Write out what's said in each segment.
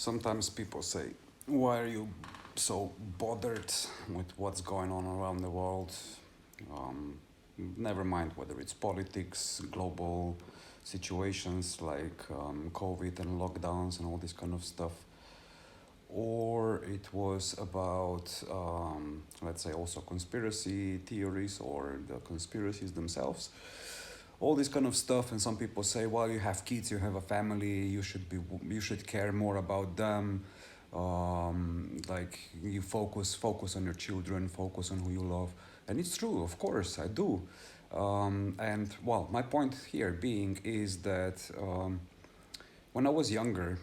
Sometimes people say, why are you so bothered with what's going on around the world? Um, Never mind whether it's politics, global situations like COVID and lockdowns and all this kind of stuff, or it was about, let's say, also conspiracy theories or the conspiracies themselves, all this kind of stuff. And some people say, well, you have kids, you have a family, you should care more about them. Like you focus on your children, focus on who you love. And it's true, of course I do. And well, my point here being is that when I was younger,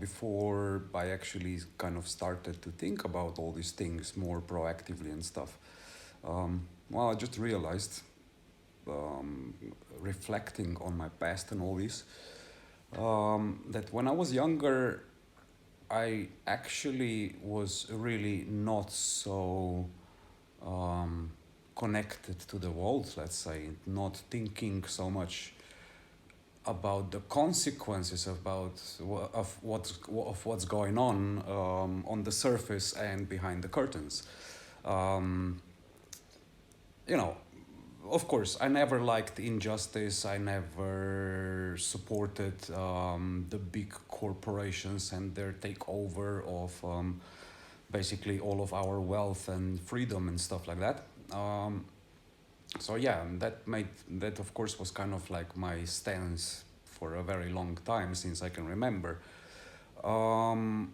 before I actually kind of started to think about all these things more proactively and stuff, well, I just realized, um, reflecting on my past and all this, that when I was younger, I actually was really not so um, connected to the world, let's say, not thinking so much about the consequences of what's going on the surface and behind the curtains. Um, you know, of course, I never liked injustice. I never supported the big corporations and their takeover of basically all of our wealth and freedom and stuff like that. So yeah, that of course was kind of like my stance for a very long time since I can remember. Um,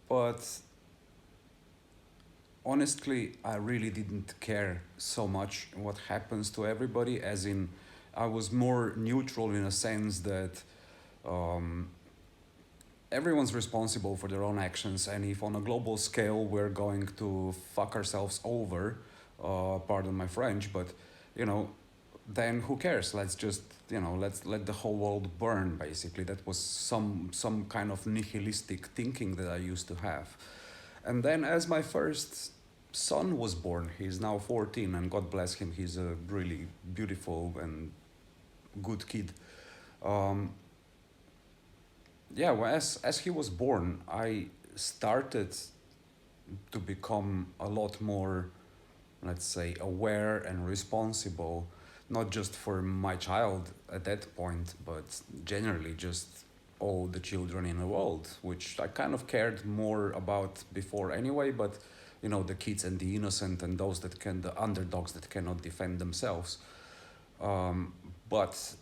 but honestly, I really didn't care so much what happens to everybody, as in, I was more neutral in a sense that um, everyone's responsible for their own actions, and if on a global scale we're going to fuck ourselves over, pardon my French, but you know, then who cares? Let's just, let's let the whole world burn. Basically, that was some kind of nihilistic thinking that I used to have. And then, as my first son was born, he's now 14, and God bless him, he's a really beautiful and good kid. Um, yeah, well, as he was born, I started to become a lot more, let's say, aware and responsible, not just for my child at that point, but generally just all the children in the world, which I kind of cared more about before anyway. But the kids and the innocent and those the underdogs that cannot defend themselves. Um, but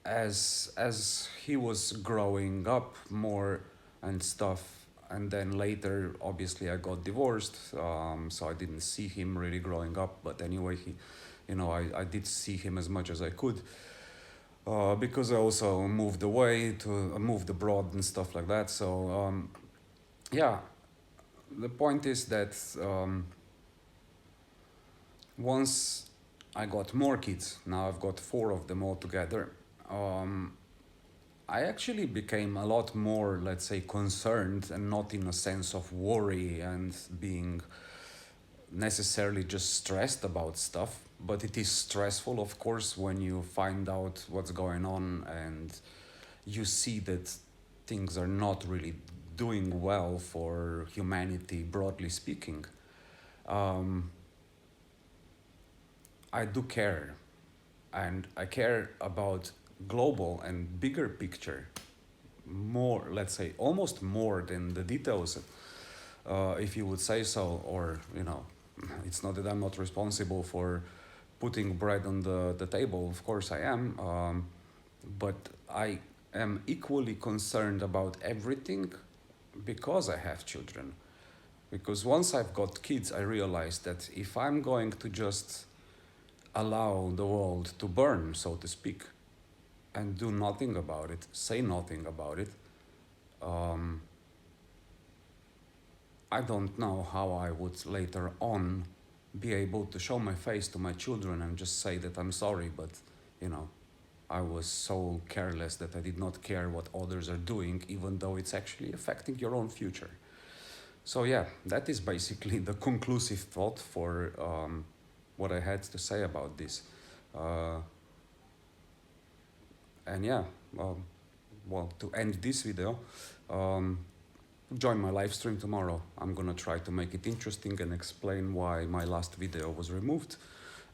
as he was growing up more and stuff, and then later obviously I got divorced, so I didn't see him really growing up. But anyway, I did see him as much as I could, because I also moved abroad and stuff like that. So yeah, the point is that once I got more kids, now I've got four of them all together. um, I actually became a lot more, let's say, concerned, and not in a sense of worry and being necessarily just stressed about stuff. But it is stressful, of course, when you find out what's going on and you see that things are not really doing well for humanity, broadly speaking. Um, I do care, and I care about global and bigger picture more, let's say, almost more than the details, if you would say so. Or it's not that I'm not responsible for putting bread on the table, of course I am, but I am equally concerned about everything because I have children. Because once I've got kids, I realize that if I'm going to just allow the world to burn, so to speak, and do nothing about it, say nothing about it, um, I don't know how I would later on be able to show my face to my children and just say that I'm sorry, but you know, I was so careless that I did not care what others are doing, even though it's actually affecting your own future. So, yeah, that is basically the conclusive thought for what I had to say about this. Uh, and yeah, well, well, to end this video, um, join my live stream tomorrow. I'm gonna try to make it interesting and explain why my last video was removed.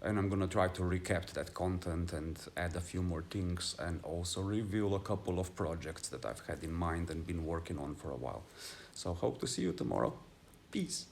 And I'm gonna try to recap that content and add a few more things and also reveal a couple of projects that I've had in mind and been working on for a while. So hope to see you tomorrow. Peace.